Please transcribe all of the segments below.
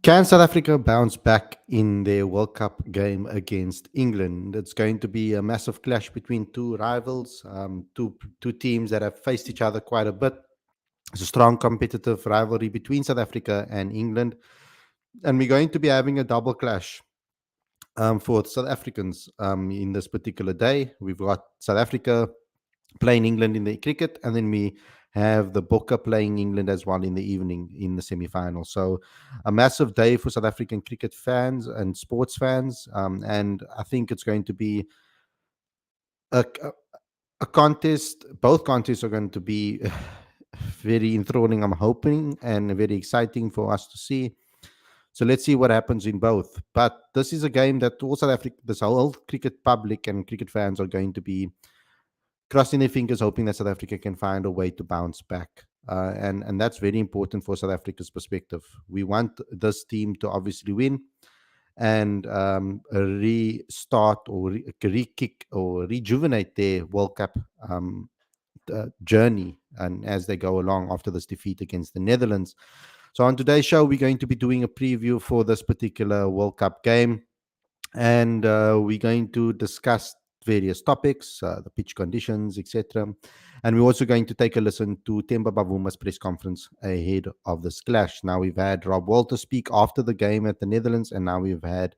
Can South Africa bounce back in their World Cup game against England? It's going to be a massive clash between two rivals, two teams that have faced each other quite a bit. It's a strong competitive rivalry between South Africa and England, and we're going to be having a double clash for South Africans in this particular day. We've got South Africa playing England in the cricket, and then we have the Bokke playing England as well in the evening in the semi-final. So a massive day for South African cricket fans and sports fans, and I think it's going to be a a contest. Both contests are going to be very enthralling, I'm hoping, and very exciting for us to see. So let's see what happens in both. But this is a game that all South Africa, this whole cricket public and cricket fans are going to be crossing their fingers, hoping that South Africa can find a way to bounce back. And that's very important for South Africa's perspective. We want this team to obviously win and restart or re-kick or rejuvenate their World Cup journey and as they go along after this defeat against the Netherlands. So on today's show, we're going to be doing a preview for this particular World Cup game, and we're going to discuss various topics, the pitch conditions, etc. And we're also going to take a listen to Temba Bavuma's press conference ahead of this clash. Now we've had Rob Walter speak after the game at the Netherlands, and now we've had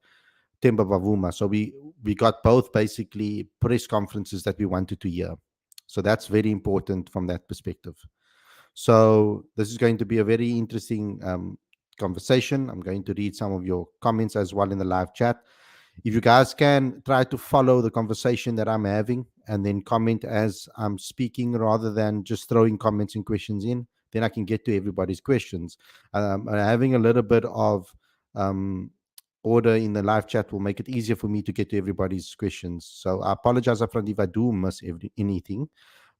Temba Bavuma. So we got both basically press conferences that we wanted to hear. So that's very important from that perspective. So this is going to be a very interesting conversation. I'm going to read some of your comments as well in the live chat. If you guys can try to follow the conversation that I'm having and then comment as I'm speaking rather than just throwing comments and questions in, then I can get to everybody's questions. Having a little bit of order in the live chat will make it easier for me to get to everybody's questions. So I apologize upfront if I do miss anything.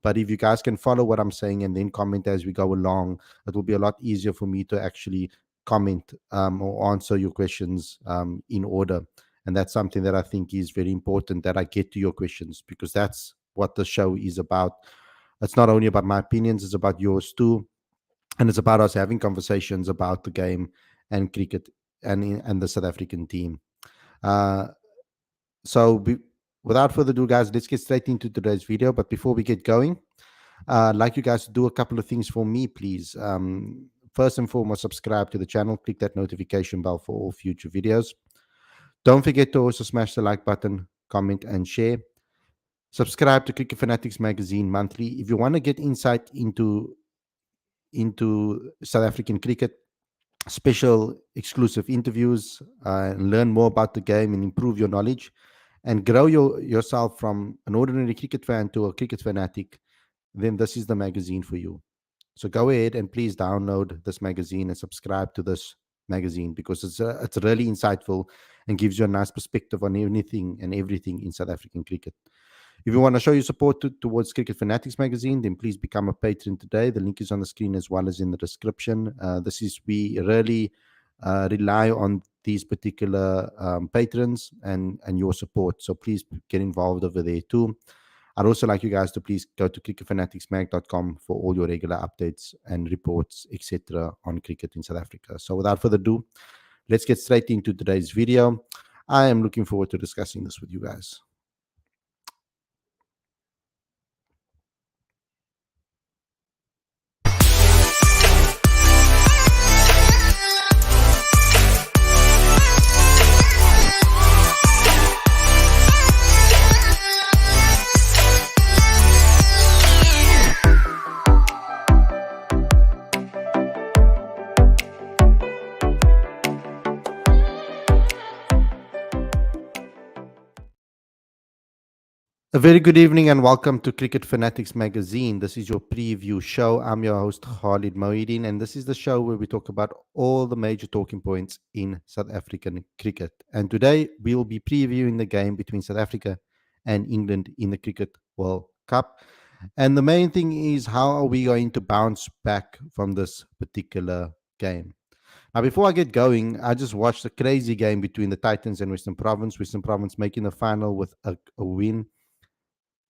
But if you guys can follow what I'm saying and then comment as we go along, it will be a lot easier for me to actually comment or answer your questions in order. And that's something that I think is very important, that I get to your questions, because that's what the show is about. It's not only about my opinions, it's about yours too. And it's about us having conversations about the game and cricket and the South African team. Without further ado, guys, let's get straight into today's video. But before we get going, I'd like you guys to do a couple of things for me, please. First and foremost, subscribe to the channel. Click that notification bell for all future videos. Don't forget to also smash the like button, comment, and share. Subscribe to Cricket Fanatics Magazine monthly. If you want to get insight into South African cricket, special exclusive interviews, learn more about the game and improve your knowledge, and grow yourself from an ordinary cricket fan to a cricket fanatic, then this is the magazine for you. So go ahead and please download this magazine and subscribe to this magazine, because it's really insightful and gives you a nice perspective on anything and everything in South African cricket. If you want to show your support towards Cricket Fanatics Magazine, then please become a patron today. The link is on the screen as well as in the description. We really rely on these particular patrons and your support. So please get involved over there too. I'd also like you guys to please go to cricketfanaticsmag.com for all your regular updates and reports, etc. on cricket in South Africa. So without further ado, let's get straight into today's video. I am looking forward to discussing this with you guys. A very good evening and welcome to Cricket Fanatics Magazine. This is your preview show. I'm your host, Khalid, and this is the show where we talk about all the major talking points in South African cricket. And today we will be previewing the game between South Africa and England in the Cricket World Cup. And the main thing is, how are we going to bounce back from this particular game? Now, before I get going, I just watched a crazy game between the Titans and Western Province. Western Province making the final with a win.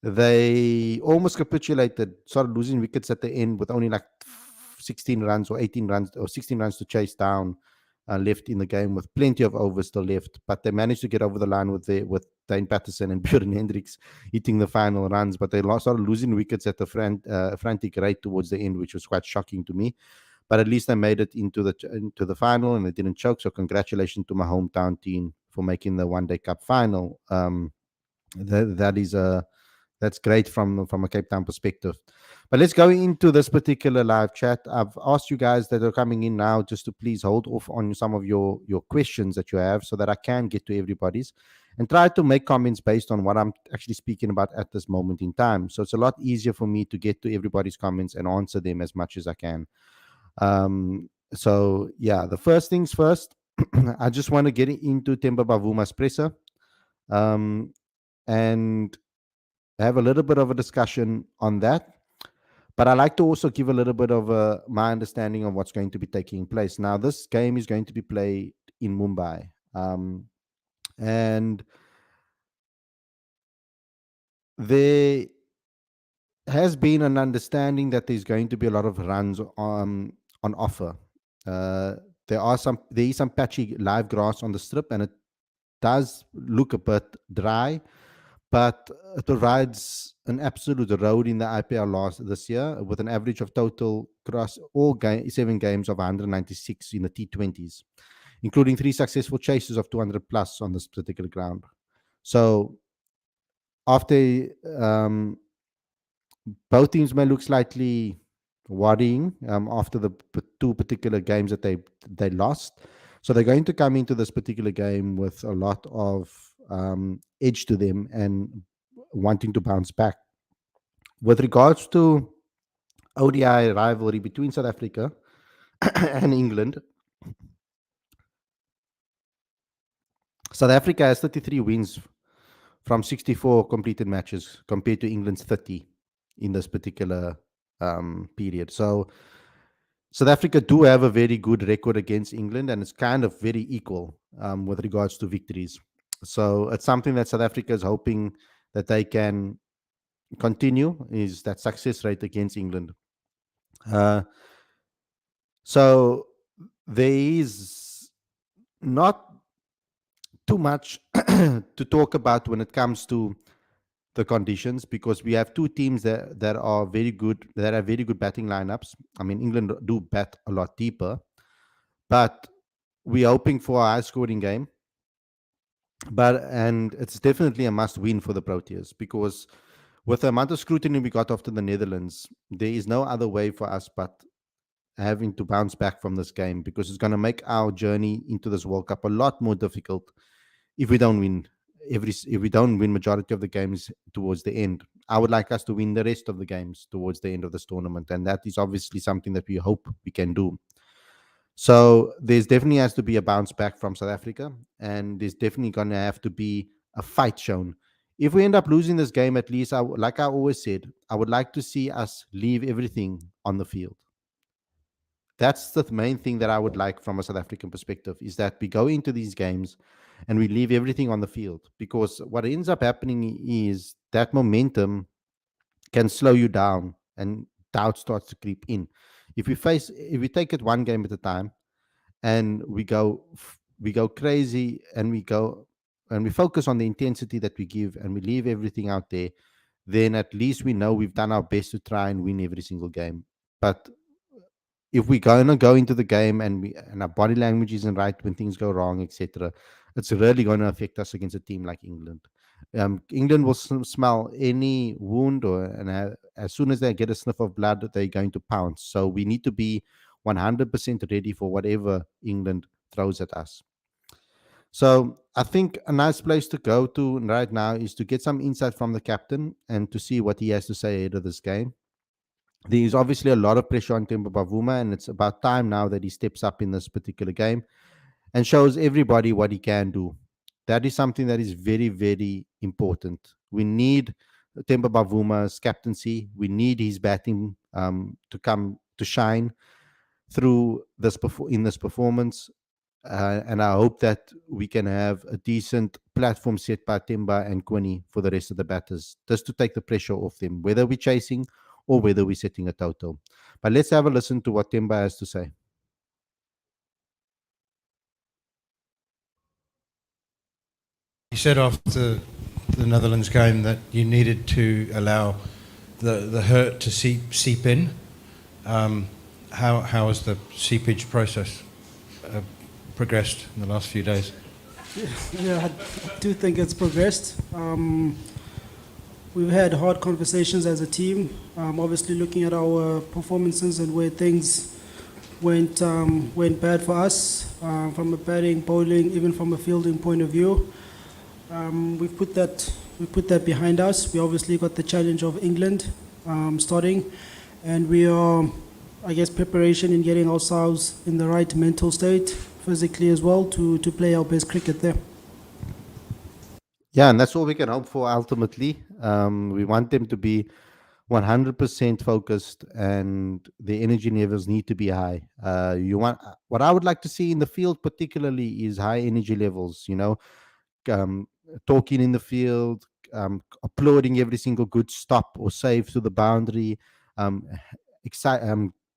They almost capitulated, started losing wickets at the end with only like 16 runs or 18 runs or 16 runs to chase down left in the game with plenty of overs still left, but they managed to get over the line with Dane Patterson and Björn Hendricks hitting the final runs, but they started losing wickets at the frantic rate towards the end, which was quite shocking to me. But at least they made it into the final and they didn't choke. So congratulations to my hometown team for making the One Day Cup final. That is a That's great from a Cape Town perspective. But let's go into this particular live chat. I've asked you guys that are coming in now just to please hold off on some of your questions that you have so that I can get to everybody's and try to make comments based on what I'm actually speaking about at this moment in time. So it's a lot easier for me to get to everybody's comments and answer them as much as I can. So yeah, the first things first, I just want to get into Temba Bavuma's presser. And have a little bit of a discussion on that. But I like to also give a little bit of my understanding of what's going to be taking place. Now, this game is going to be played in Mumbai. And there has been an understanding that there's going to be a lot of runs on offer. Uh, there is some patchy live grass on the strip, and it does look a bit dry, but it provides an absolute road in the IPL this year with an average of total across all 7 games of 196 in the T20s, including 3 successful chases of 200 plus on this particular ground. So after both teams may look slightly worrying after the 2 particular games that they lost. So they're going to come into this particular game with a lot of edge to them and wanting to bounce back. With regards to ODI rivalry between South Africa and England, South Africa has 33 wins from 64 completed matches compared to England's 30 in this particular period. So South Africa do have a very good record against England, and it's kind of very equal with regards to victories. So it's something that South Africa is hoping that they can continue, is that success rate against England. So there is not too much to talk about when it comes to the conditions, because we have 2 teams that are very good, that have very good batting lineups. I mean, England do bat a lot deeper, but we're hoping for a high scoring game. And it's definitely a must win for the Proteas, because with the amount of scrutiny we got after the Netherlands, there is no other way for us but having to bounce back from this game, because it's going to make our journey into this World Cup a lot more difficult if we don't win majority of the games towards the end. I would like us to win the rest of the games towards the end of this tournament, and that is obviously something that we hope we can do. So there's definitely has to be a bounce back from South Africa, and there's definitely going to have to be a fight shown. If we end up losing this game, at least, like I always said, I would like to see us leave everything on the field. That's the main thing that I would like from a South African perspective, is that we go into these games and we leave everything on the field, because what ends up happening is that momentum can slow you down and doubt starts to creep in. If we take it one game at a time and we go crazy and we focus on the intensity that we give and we leave everything out there, then at least we know we've done our best to try and win every single game. But if we're gonna go into the game and our body language isn't right when things go wrong, etc., it's really going to affect us against a team like England. England will smell any wound, as soon as they get a sniff of blood, they're going to pounce. So we need to be 100% ready for whatever England throws at us. So I think a nice place to go to right now is to get some insight from the captain and to see what he has to say ahead of this game. There's obviously a lot of pressure on Temba Bavuma, and it's about time now that he steps up in this particular game and shows everybody what he can do. That is something that is very, very important. We need Temba Bavuma's captaincy. We need his batting to come to shine through in this performance. And I hope that we can have a decent platform set by Temba and Quinny for the rest of the batters, just to take the pressure off them, whether we're chasing or whether we're setting a total. But let's have a listen to what Temba has to say. said after the Netherlands game that you needed to allow the hurt to seep in. How has the seepage process progressed in the last few days? Yeah, I do think it's progressed. We've had hard conversations as a team, obviously looking at our performances and where things went bad for us from a batting, bowling, even from a fielding point of view. We put that behind us. We obviously got the challenge of England starting, and we are, I guess, preparation in getting ourselves in the right mental state, physically as well, to play our best cricket there. Yeah, and that's all we can hope for ultimately. We want them to be 100% focused, and the energy levels need to be high. You want what I would like to see in the field, particularly, is high energy levels. Um, Talking in the field, applauding every single good stop or save to the boundary, um,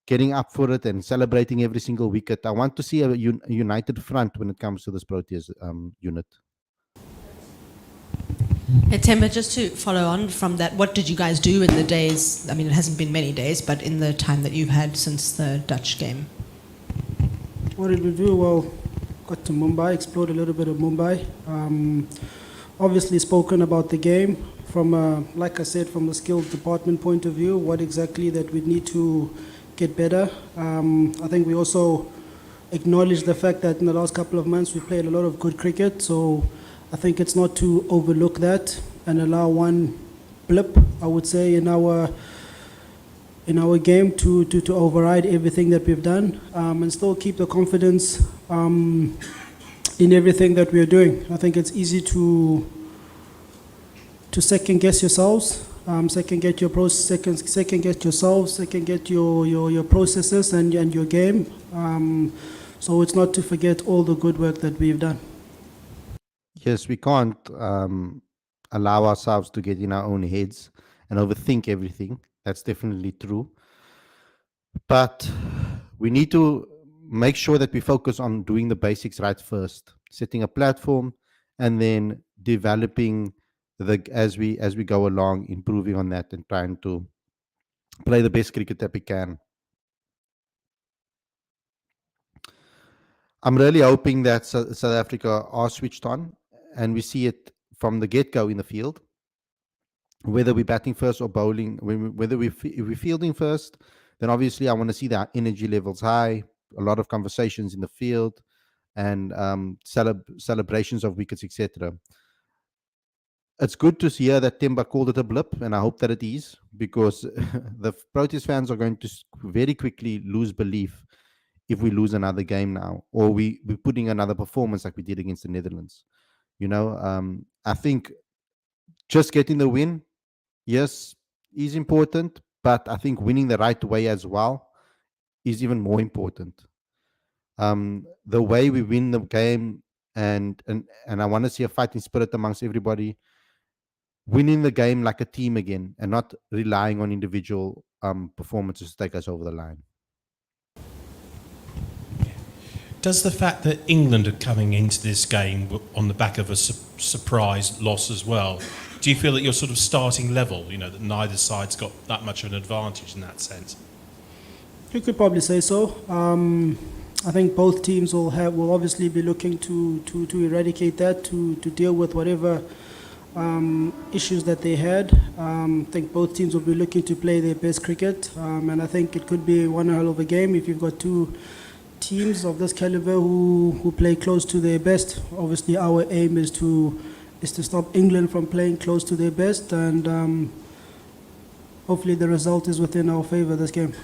getting up for it and celebrating every single wicket. I want to see a united front when it comes to this Proteas unit. Hey, Temba, just to follow on from that, what did you guys do in the days? I mean, it hasn't been many days, but in the time that you've had since the Dutch game? What did we do? Well, got to Mumbai, explored a little bit of Mumbai. Obviously spoken about the game from, like I said, from a skills department point of view, what exactly that we need to get better. I think we also acknowledge the fact that in the last couple of months we played a lot of good cricket, so I think it's not to overlook that and allow one blip, I would say, in our game to override everything that we've done, and still keep the confidence in everything that we are doing. I think it's easy to second guess yourselves, second guess your second guess yourselves, second guess your processes and your game. So it's not to forget all the good work that we've done. Yes, we can't allow ourselves to get in our own heads and overthink everything. That's definitely true. But we need to make sure that we focus on doing the basics right first, setting a platform, and then developing as we go along, improving on that and trying to play the best cricket that we can. I'm really hoping that South Africa are switched on, and we see it from the get-go in the field, whether we're batting first or bowling. Whether if we're fielding first, then obviously I want to see that energy levels high, a lot of conversations in the field, and celebrations of wickets, etc. It's good to hear that Temba called it a blip, and I hope that it is, because the Proteas fans are going to very quickly lose belief if we lose another game now, or we're putting another performance like we did against the Netherlands. I think just getting the win, yes, is important, but I think winning the right way as well is even more important. The way we win the game, and I want to see a fighting spirit amongst everybody, winning the game like a team again, and not relying on individual performances to take us over the line. Does the fact that England are coming into this game on the back of a surprise loss as well, do you feel that you're sort of starting level, that neither side's got that much of an advantage in that sense? You could probably say so. I think both teams will obviously be looking to eradicate that, to deal with whatever issues that they had. I think both teams will be looking to play their best cricket, and I think it could be one hell of a game if you've got two teams of this caliber who play close to their best. Obviously, our aim is to stop England from playing close to their best, and hopefully the result is within our favour this game.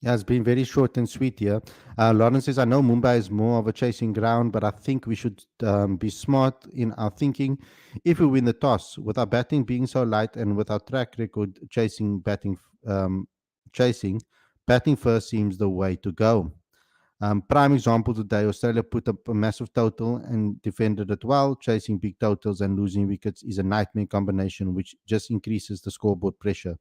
Yeah, it's been very short and sweet here. Lawrence says, I know Mumbai is more of a chasing ground, but I think we should be smart in our thinking. If we win the toss, with our batting being so light and with our track record chasing, batting first seems the way to go. Prime example today, Australia put up a massive total and defended it well. Chasing big totals and losing wickets is a nightmare combination, which just increases the scoreboard pressure.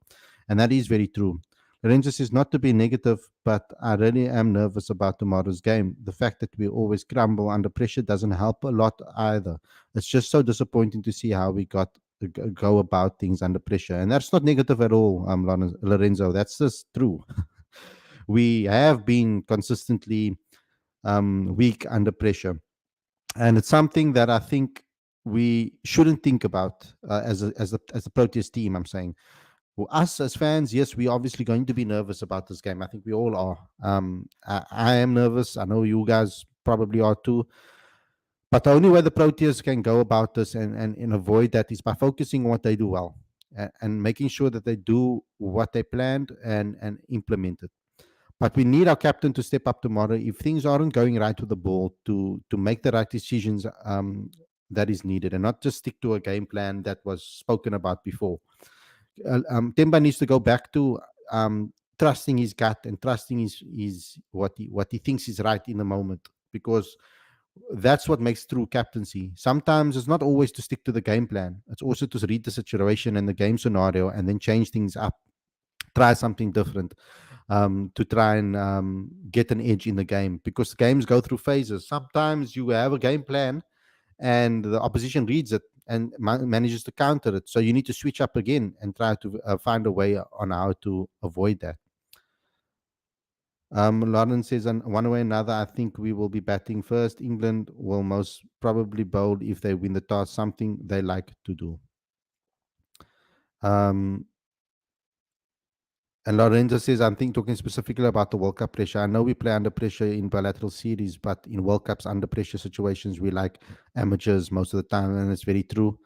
And that is very true. Lorenzo says, not to be negative, but I really am nervous about tomorrow's game. The fact that we always crumble under pressure doesn't help a lot either. It's just so disappointing to see how we go about things under pressure. And that's not negative at all, Lorenzo. That's just true. We have been consistently weak under pressure. And it's something that I think we shouldn't think about as a Proteas team, I'm saying. Well, us as fans, yes, we're obviously going to be nervous about this game. I think we all are. I am nervous. I know you guys probably are too. But the only way the Proteas can go about this and avoid that is by focusing on what they do well and making sure that they do what they planned and implement it. But we need our captain to step up tomorrow if things aren't going right with the ball to make the right decisions that is needed and not just stick to a game plan that was spoken about before. Temba needs to go back to trusting his gut and trusting his what he thinks is right in the moment, because that's what makes true captaincy. Sometimes it's not always to stick to the game plan. It's also to read the situation and the game scenario and then change things up, try something different to try and get an edge in the game, because games go through phases. Sometimes you have a game plan and the opposition reads it and manages to counter it. So you need to switch up again and try to find a way on how to avoid that. Lauren says, one way or another, I think we will be batting first. England will most probably bowl if they win the toss, something they like to do. And Lorenzo says, I'm talking specifically about the World Cup pressure. I know we play under pressure in bilateral series, but in World Cups, under pressure situations, we like amateurs most of the time, and it's very true.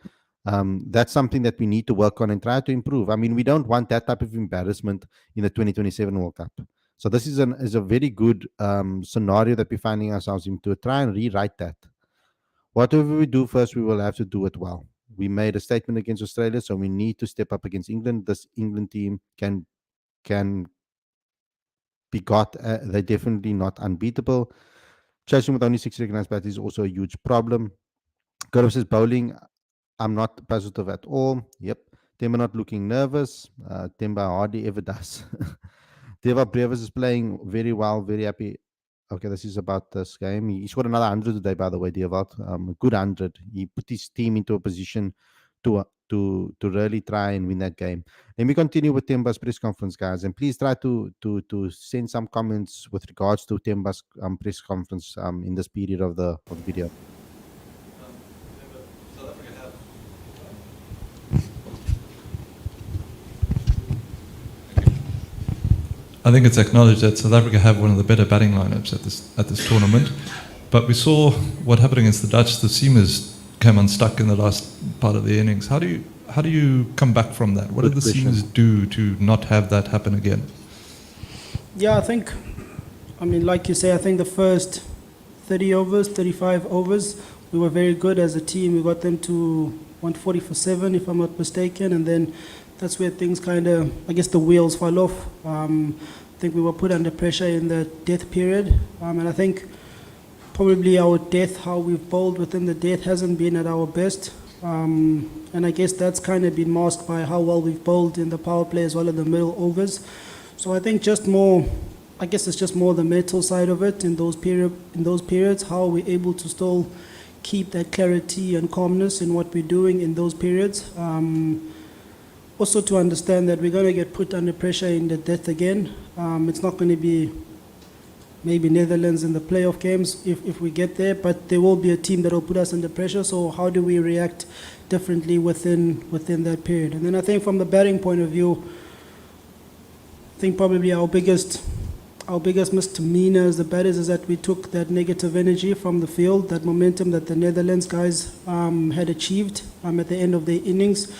That's something that we need to work on and try to improve. I mean, we don't want that type of embarrassment in the 2027 World Cup. So this is a very good scenario that we're finding ourselves in, to try and rewrite that. Whatever we do first, we will have to do it well. We made a statement against Australia, so we need to step up against England. This England team can be got. They're definitely not unbeatable. Chasing with only 6 recognized batters is also a huge problem. Gaurav says, bowling, I'm not positive at all. Yep. Temba not looking nervous. Temba hardly ever does. Deva Brevis is playing very well, very happy. Okay, this is about this game. He scored another 100 today, by the way, Deva. Good 100. He put his team into a position to really try and win that game. Let me continue with Temba's press conference, guys, and please try to send some comments with regards to Temba's press conference in this period of the video. I think it's acknowledged that South Africa have one of the better batting lineups at this tournament, but we saw what happened against the Dutch. The seamers came unstuck in the last part of the innings. How do you come back from that? What did the seamers do to not have that happen again? Yeah, I mean, like you say, I think the first 30 overs, 35 overs, we were very good as a team. We got them to 140 for 7, if I'm not mistaken, and then that's where things kind of, I guess the wheels fell off. I think we were put under pressure in the death period, and I think probably our death, how we've bowled within the death, hasn't been at our best. And I guess that's kind of been masked by how well we've bowled in the power play as well as the middle overs. So I think it's just more the mental side of it in those periods, how we're able to still keep that clarity and calmness in what we're doing in those periods. Also to understand that we're going to get put under pressure in the death again. It's not going to be maybe Netherlands in the playoff games if we get there, but there will be a team that will put us under pressure. So how do we react differently within that period? And then I think from the batting point of view, I think probably our biggest misdemeanor as the batters is that we took that negative energy from the field, that momentum that the Netherlands guys had achieved at the end of their innings.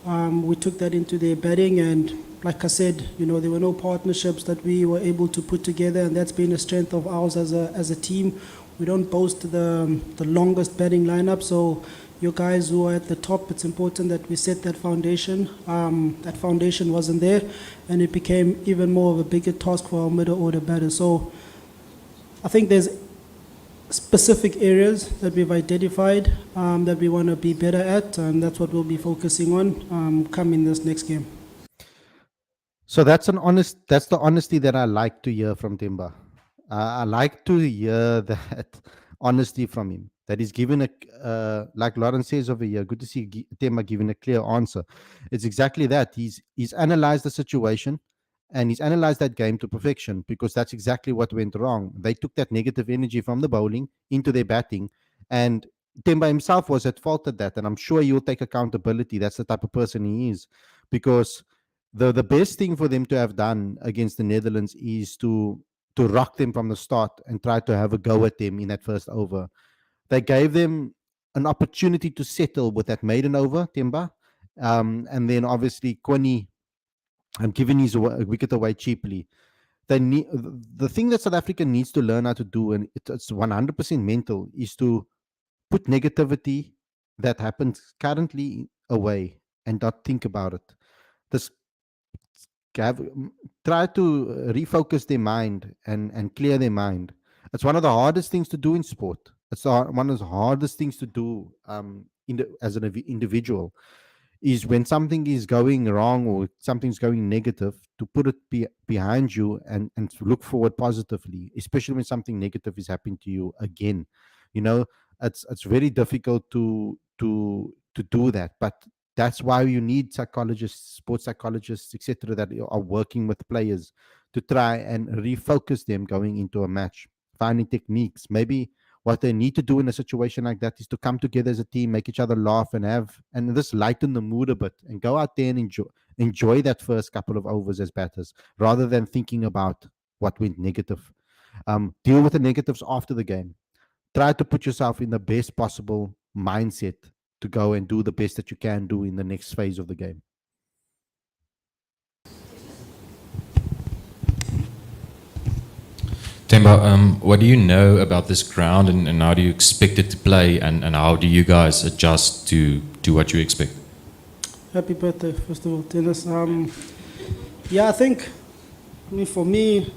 We took that into their batting, and like I said, there were no partnerships that we were able to put together, and that's been a strength of ours as a team. We don't boast the longest batting lineup, so your guys who are at the top, it's important that we set that foundation. That foundation wasn't there, and it became even more of a bigger task for our middle order batters. So I think there's specific areas that we've identified that we want to be better at, and that's what we'll be focusing on coming this next game. So that's the honesty that I like to hear from Temba. I like to hear that honesty from him. That he's given like Lauren says over here. Good to see Temba giving a clear answer. It's exactly that. He's analyzed the situation, and he's analyzed that game to perfection, because that's exactly what went wrong. They took that negative energy from the bowling into their batting, and Temba himself was at fault at that. And I'm sure he'll take accountability. That's the type of person he is, because the best thing for them to have done against the Netherlands is to rock them from the start and try to have a go at them in that first over. They gave them an opportunity to settle with that maiden over, Temba, and then obviously Kwani giving his wicket away cheaply. They need the thing that South Africa needs to learn how to do, and it's 100% mental, is to put negativity that happens currently away and not think about it. This have, try to refocus their mind and clear their mind. It's one of the hardest things to do in sport. It's one of the hardest things to do as an individual, is when something is going wrong or something's going negative, to put it behind you and to look forward positively, especially when something negative is happening to you again. You know, it's very difficult to do that, but that's why you need psychologists, sports psychologists, etc., that are working with players to try and refocus them going into a match, finding techniques. Maybe what they need to do in a situation like that is to come together as a team, make each other laugh, and just lighten the mood a bit, and go out there and enjoy that first couple of overs as batters, rather than thinking about what went negative. Deal with the negatives after the game. Try to put yourself in the best possible mindset to go and do the best that you can do in the next phase of the game. Temba, what do you know about this ground, and how do you expect it to play, and how do you guys adjust to what you expect? Happy birthday, first of all, Dennis. Yeah, I think, for me,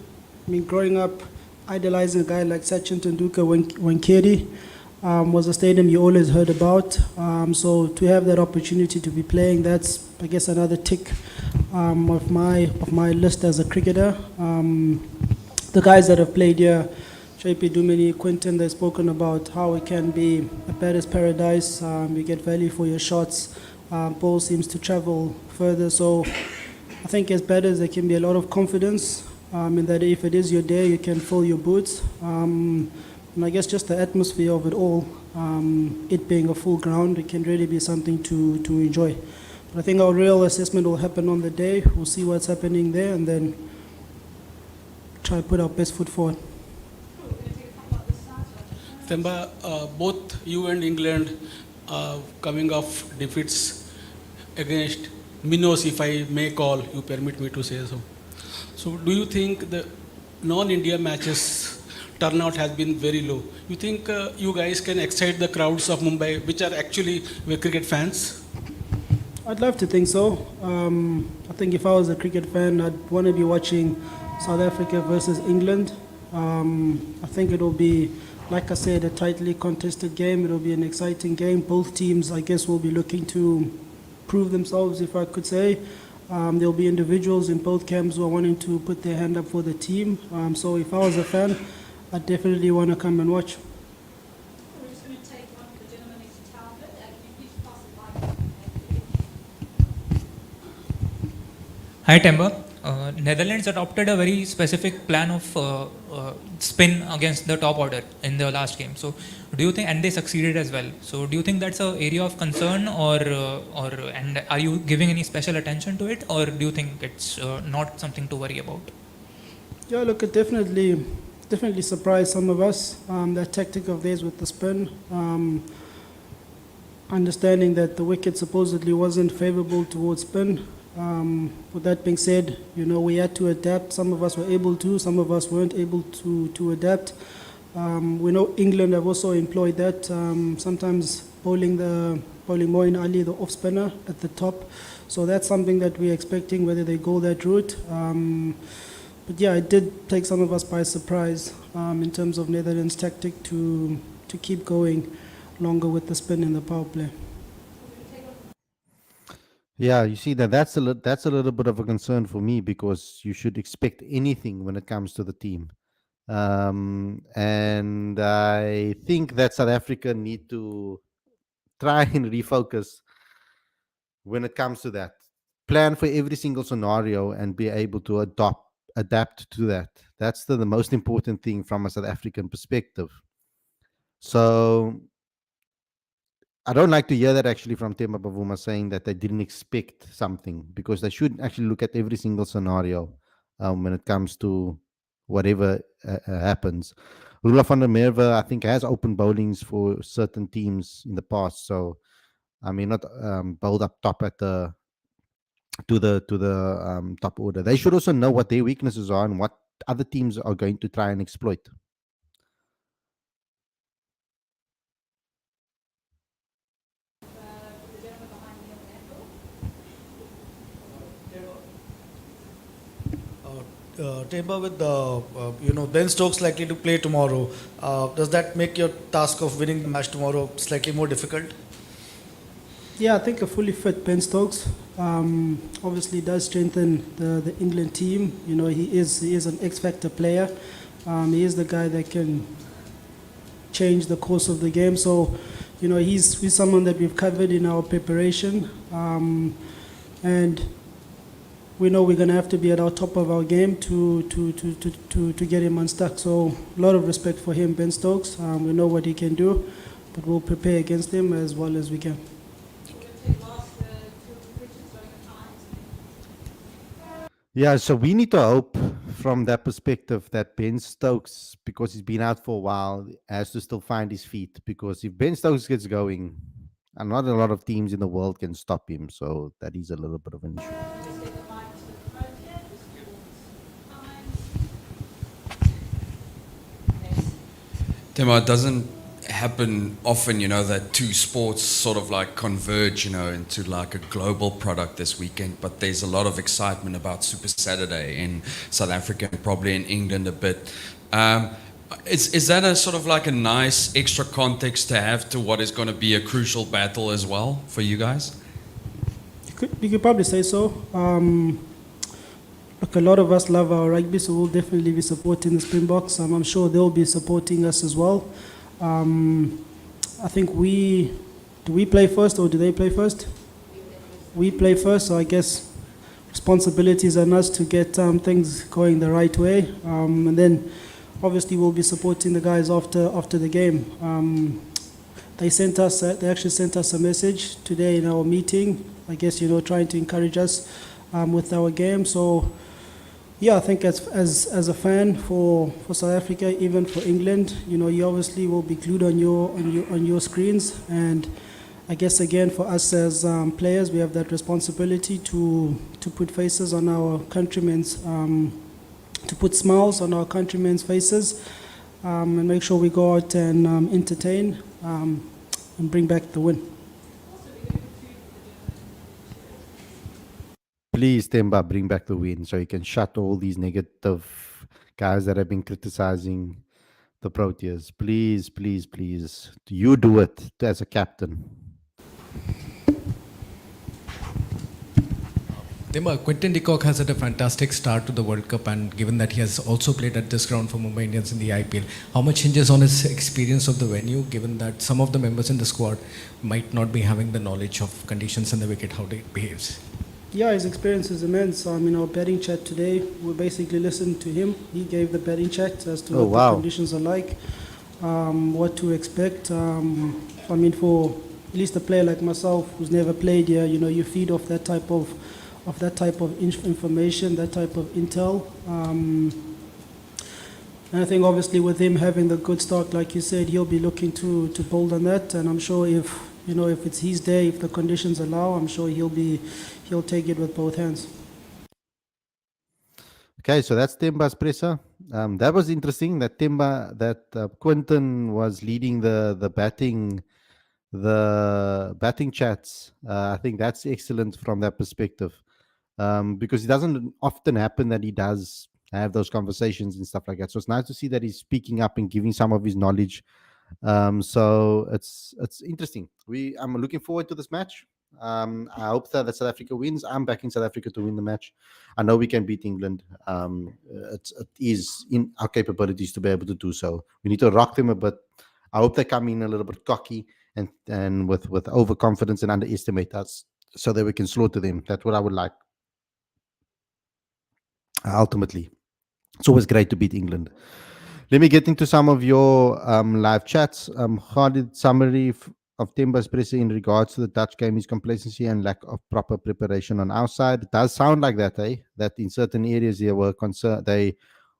growing up, idolizing a guy like Sachin Tendulkar Wankeri was a stadium you always heard about. So to have that opportunity to be playing, that's, I guess, another tick of my list as a cricketer. The guys that have played here, JP Dumini, Quinton, they've spoken about how it can be a batter's paradise. You get value for your shots. Ball seems to travel further. So I think as batters, there can be a lot of confidence in that if it is your day, you can fill your boots. And I guess just the atmosphere of it all, it being a full ground, it can really be something to enjoy. But I think our real assessment will happen on the day. We'll see what's happening there, and then try to put our best foot forward. Temba, both you and England coming off defeats against Minos, if I may call, you permit me to say so. So do you think the non-India matches turnout has been very low? You think you guys can excite the crowds of Mumbai, which are actually cricket fans? I'd love to think so. I think if I was a cricket fan, I'd want to be watching South Africa versus England. I think it'll be, like I said, a tightly contested game. It'll be an exciting game. Both teams, I guess, will be looking to prove themselves, if I could say. There'll be individuals in both camps who are wanting to put their hand up for the team. So if I was a fan, I'd definitely want to come and watch. We're just going to take one of the gentlemen next to Talbot. Can you please pass the mic? Hi, Temba. Netherlands adopted a very specific plan of spin against the top order in the last game. So, do you think, and they succeeded as well. So, do you think that's an area of concern, and are you giving any special attention to it, or do you think it's not something to worry about? Yeah, look, it definitely surprised some of us. That tactic of theirs with the spin. Understanding that the wicket supposedly wasn't favourable towards spin. With that being said, we had to adapt. Some of us were able to, some of us weren't able to adapt. We know England have also employed that, sometimes bowling Moeen Ali, the off spinner, at the top. So that's something that we're expecting, whether they go that route. But yeah, it did take some of us by surprise in terms of Netherlands' tactic to keep going longer with the spin in the power play. Yeah, you see that's a little bit of a concern for me because you should expect anything when it comes to the team. And I think that South Africa need to try and refocus when it comes to that. Plan for every single scenario and be able to adapt to that. That's the most important thing from a South African perspective. So I don't like to hear that actually from Temba Bavuma saying that they didn't expect something because they should actually look at every single scenario when it comes to whatever happens. Rula van der Merwe, I think, has open bowlings for certain teams in the past. So I mean, not bowled up top at the top order. They should also know what their weaknesses are and what other teams are going to try and exploit. Temba, with the Ben Stokes likely to play tomorrow, does that make your task of winning the match tomorrow slightly more difficult? Yeah, I think a fully fit Ben Stokes obviously does strengthen the England team. You know, he is an X factor player. He is the guy that can change the course of the game. So, you know, he's someone that we've covered in our preparation, and we know we're going to have to be at our top of our game to get him unstuck. So, a lot of respect for him, Ben Stokes. We know what he can do, but we'll prepare against him as well as we can. Yeah, so we need to hope from that perspective that Ben Stokes, because he's been out for a while, has to still find his feet. Because if Ben Stokes gets going, and not a lot of teams in the world can stop him. So that is a little bit of an issue. Temba, it doesn't happen often, that two sports sort of like converge, into like a global product this weekend. But there's a lot of excitement about Super Saturday in South Africa and probably in England a bit. Is that a sort of like a nice extra context to have to what is going to be a crucial battle as well for you guys? You could probably say so. Look, a lot of us love our rugby, so we'll definitely be supporting the Springboks. I'm sure they'll be supporting us as well. I think do we play first or do they play first? We play first, so I guess responsibilities on us to get things going the right way. And then obviously we'll be supporting the guys after the game. They actually sent us a message today in our meeting, I guess, trying to encourage us with our game. So yeah, I think as a fan for South Africa, even for England, you obviously will be glued on your screens, and I guess again for us as players, we have that responsibility to put faces on our countrymen's, to put smiles on our countrymen's faces, and make sure we go out and entertain and bring back the win. Please, Temba, bring back the win so you can shut all these negative guys that have been criticizing the Proteas. Please, please, please. You do it as a captain. Temba, Quinton de Kock has had a fantastic start to the World Cup, and given that he has also played at this ground for Mumbai Indians in the IPL, how much hinges on his experience of the venue, given that some of the members in the squad might not be having the knowledge of conditions in the wicket, how it behaves? Yeah, his experience is immense. Our batting chat today, we basically listened to him. He gave the batting chat as to what the conditions are like, what to expect. For at least a player like myself who's never played here, you feed off that type of information, that type of intel. And I think obviously with him having the good start, like you said, he'll be looking to build on that. And I'm sure if it's his day, if the conditions allow, I'm sure he'll take it with both hands. Okay, so that's Temba's presser. That was interesting that Quinton was leading the batting chats. I think that's excellent from that perspective, because it doesn't often happen that he does have those conversations and stuff like that. So it's nice to see that he's speaking up and giving some of his knowledge. So it's interesting. I'm looking forward to this match. I hope that South Africa wins. I'm backing South Africa to win the match. I know we can beat England. It is in our capabilities to be able to do so. We need to rock them a bit. I hope they come in a little bit cocky and with overconfidence and underestimate us so that we can slaughter them. That's what I would like. Ultimately, it's always great to beat England. Let me get into some of your live chats. Khalid, summary of Temba's presser in regards to the Dutch game is complacency and lack of proper preparation on our side. It does sound like that, eh? That in certain areas they were concerned, they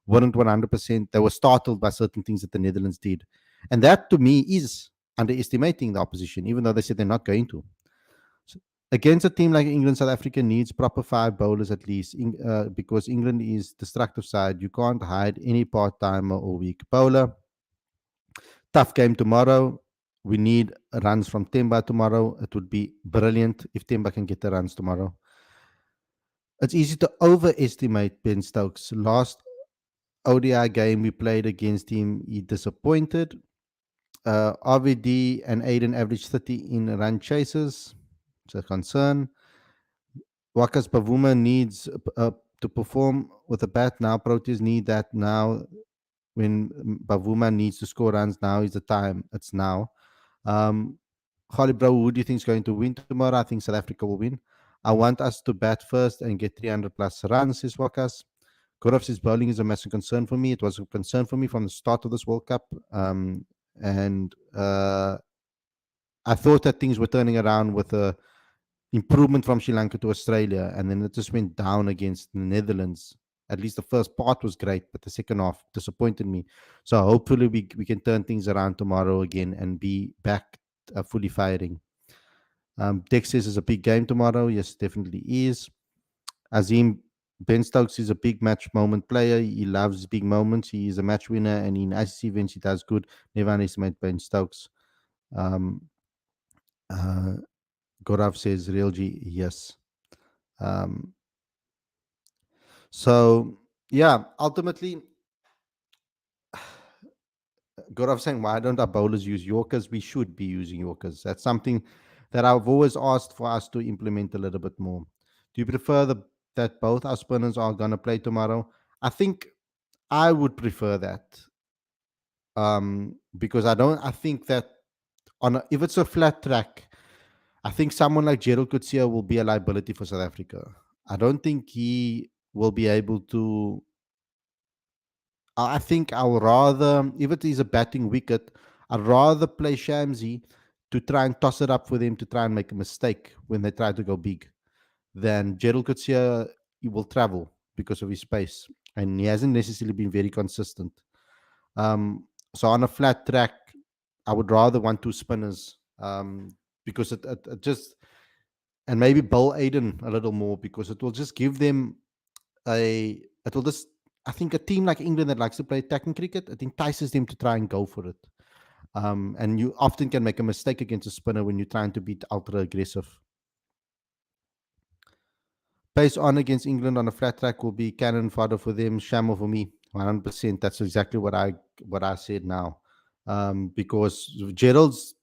weren't 100%. They were startled by certain things that the Netherlands did. And that to me is underestimating the opposition, even though they said they're not going to. So against a team like England, South Africa needs proper five bowlers at least because England is destructive side. You can't hide any part timer or weak bowler. Tough game tomorrow. We need runs from Temba tomorrow. It would be brilliant if Temba can get the runs tomorrow. It's easy to overestimate Ben Stokes. Last ODI game we played against him, he disappointed. RVD and Aiden averaged 30 in run chases. It's a concern. Wakas Bavuma needs to perform with a bat now. Proteas need that now. When Bavuma needs to score runs, now is the time. It's now. Khalid, bro, who do you think is going to win tomorrow? I think South Africa will win. I want us to bat first and get 300 plus runs, says Wakas. Gorov says bowling is a massive concern for me. It was a concern for me from the start of this World Cup. And I thought that things were turning around with a improvement from Sri Lanka to Australia, and then it just went down against the Netherlands. At least the first part was great, but the second half disappointed me. So hopefully we can turn things around tomorrow again and be back fully firing. Dex says it's a big game tomorrow. Yes, definitely is. Azim, Ben Stokes is a big match moment player. He loves big moments. He is a match winner, and in ICC events he does good. Never underestimate Ben Stokes. Gorav says, Real G, yes. So, yeah, ultimately, Gorav saying, why don't our bowlers use Yorkers? We should be using Yorkers. That's something that I've always asked for us to implement a little bit more. Do you prefer that both our spinners are going to play tomorrow? I think I would prefer that because I think that if it's a flat track, I think someone like Gerald Coetzee will be a liability for South Africa. I don't think he will be able to. I think I'll rather, if it is a batting wicket, I'd rather play Shamsi to try and toss it up for them to try and make a mistake when they try to go big than Gerald Coetzee. He will travel because of his pace, and he hasn't necessarily been very consistent. So on a flat track, I would rather want two spinners because it just, and maybe bowl Aiden a little more because it will just give them it will just, I think a team like England that likes to play attacking cricket, it entices them to try and go for it. And you often can make a mistake against a spinner when you're trying to be ultra aggressive. Pace on against England on a flat track will be cannon fodder for them, Shammo for me, 100%. That's exactly what I said now. Because Gerald's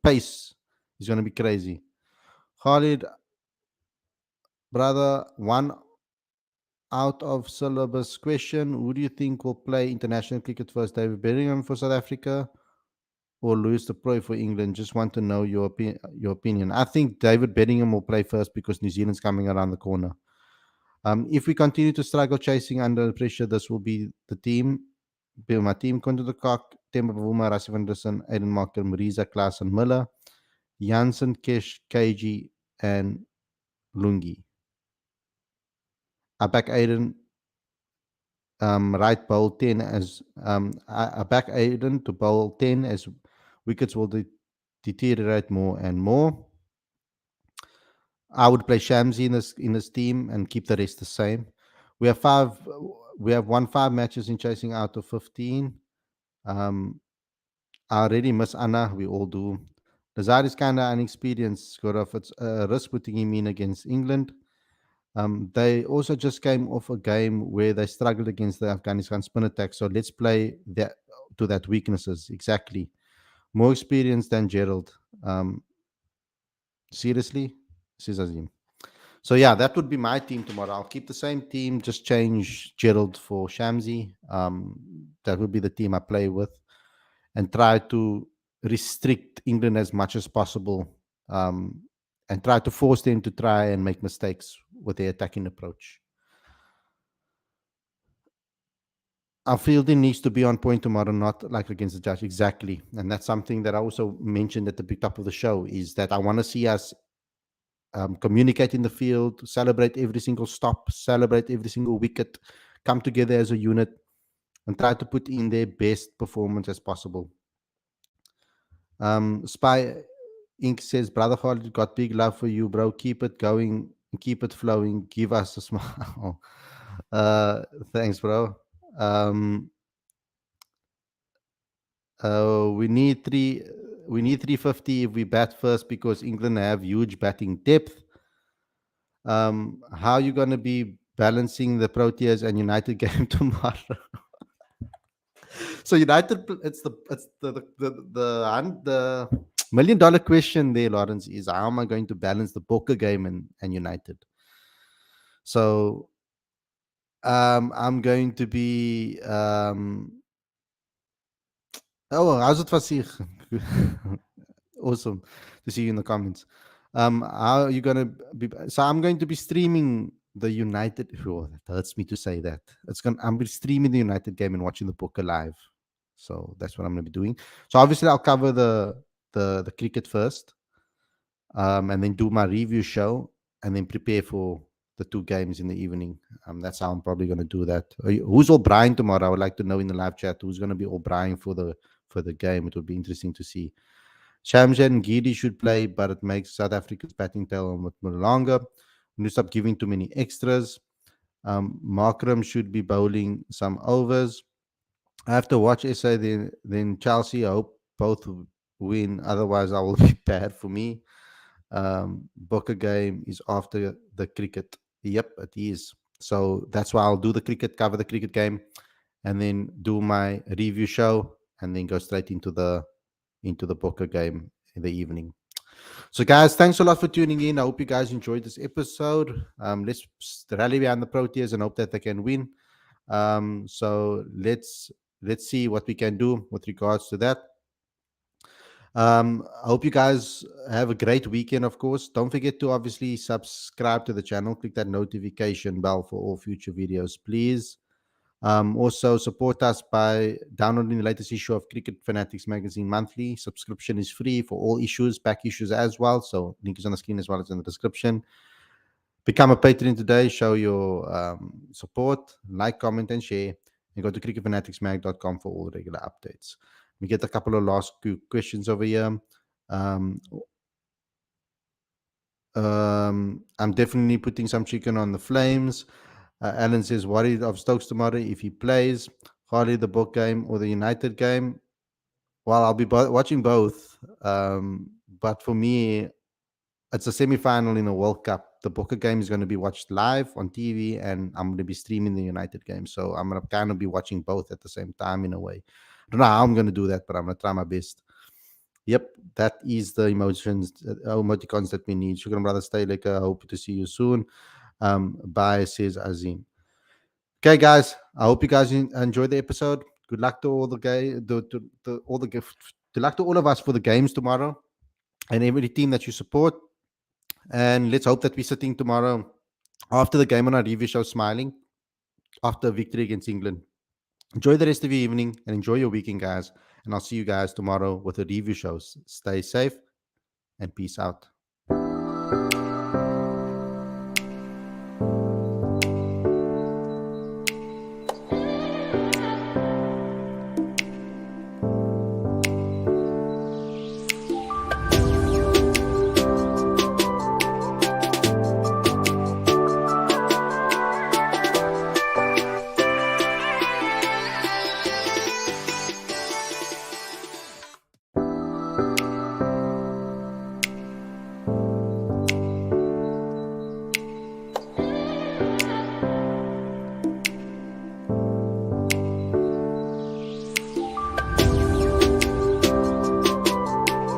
pace is going to be crazy. Khalid, brother, one out of syllabus question. Who do you think will play international cricket first? David Bellingham for South Africa or Louis de Proy for England? Just want to know your opinion. I think David Bellingham will play first because New Zealand's coming around the corner. If we continue to struggle chasing under pressure, this will be the team. Be my team: Conte de Kock, Temba Bavuma, Rassie van der Dussen, Aiden Marker, Marisa, Klaas and Miller, Jansen, Kesh, KG and Lungi. I back Aiden right bowl 10 as I back Aiden to bowl 10 as wickets will deteriorate more and more. I would play Shamsi in this team and keep the rest the same. We have won 5 matches in chasing out of 15. I already miss Anna, we all do. Nazar is kind of inexperienced, Gaurav. It's a risk putting him in against England. They also just came off a game where they struggled against the Afghanistan spin attack. So let's play that to that weaknesses. Exactly. More experience than Gerald. Seriously, says Azim. So yeah, that would be my team tomorrow. I'll keep the same team, just change Gerald for Shamsi. That would be the team I play with, and try to restrict England as much as possible, um, and try to force them to try and make mistakes with their attacking approach. Our fielding needs to be on point tomorrow, not like against the Judge. Exactly. And that's something that I also mentioned at the big top of the show, is that I want to see us communicate in the field, celebrate every single stop, celebrate every single wicket, come together as a unit, and try to put in their best performance as possible. Spy Inc says, Brother Khalid, got big love for you, bro. Keep it going, keep it flowing. Give us a smile. Thanks, bro. We need three. We need 350 if we bat first because England have huge batting depth. How are you going to be balancing the Proteas and United game tomorrow? So United, the $1 million question there, Lawrence, is how am I going to balance the poker game and United? So I'm going to be oh, how's it Fasih? Awesome to see you in the comments. How are you gonna be? So I'm going to be streaming the United. Oh, that hurts me to say that. I'm be streaming the United game and watching the poker live. So that's what I'm gonna be doing. So obviously I'll cover the cricket first, and then do my review show, and then prepare for the two games in the evening. That's how I'm probably gonna do that. Who's all Brian tomorrow? I would like to know in the live chat who's gonna be all Brian for the game. It would be interesting to see. Shamjan and Gidi should play, but it makes South Africa's batting tail a bit more longer. We need to stop giving too many extras. Markram should be bowling some overs. I have to watch SA, then Chelsea. I hope both win. Otherwise, I will be bad for me. Booker game is after the cricket. Yep, it is. So that's why I'll do the cricket, cover the cricket game, and then do my review show, and then go straight into the poker game in the evening. So guys, thanks a lot for tuning in. I hope you guys enjoyed this episode. Let's rally behind the Proteas and hope that they can win. So let's see what we can do with regards to that. I hope you guys have a great weekend. Of course, don't forget to obviously subscribe to the channel, click that notification bell for all future videos, please. Also, support us by downloading the latest issue of Cricket Fanatics magazine monthly. Subscription is free for all issues, back issues as well. So, link is on the screen as well as in the description. Become a patron today. Show your support, like, comment, and share. And go to cricketfanaticsmag.com for all regular updates. We get a couple of last questions over here. I'm definitely putting some chicken on the flames. Alan says, worried of Stokes tomorrow if he plays. Khalid, the book game or the United game? Well, I'll be watching both. But for me, it's a semi-final in a World Cup. The Booker game is going to be watched live on TV, and I'm going to be streaming the United game. So I'm going to kind of be watching both at the same time in a way. I don't know how I'm going to do that, but I'm going to try my best. Yep, that is the emoticons that we need. Shukran, brother. Stay like. I hope to see you soon. Bye, says Azim. Okay, guys. I hope you guys enjoyed the episode. Good luck to all the good luck to all of us for the games tomorrow, and every team that you support. And let's hope that we're sitting tomorrow after the game on our review show smiling after a victory against England. Enjoy the rest of your evening and enjoy your weekend, guys. And I'll see you guys tomorrow with the review shows. Stay safe and peace out.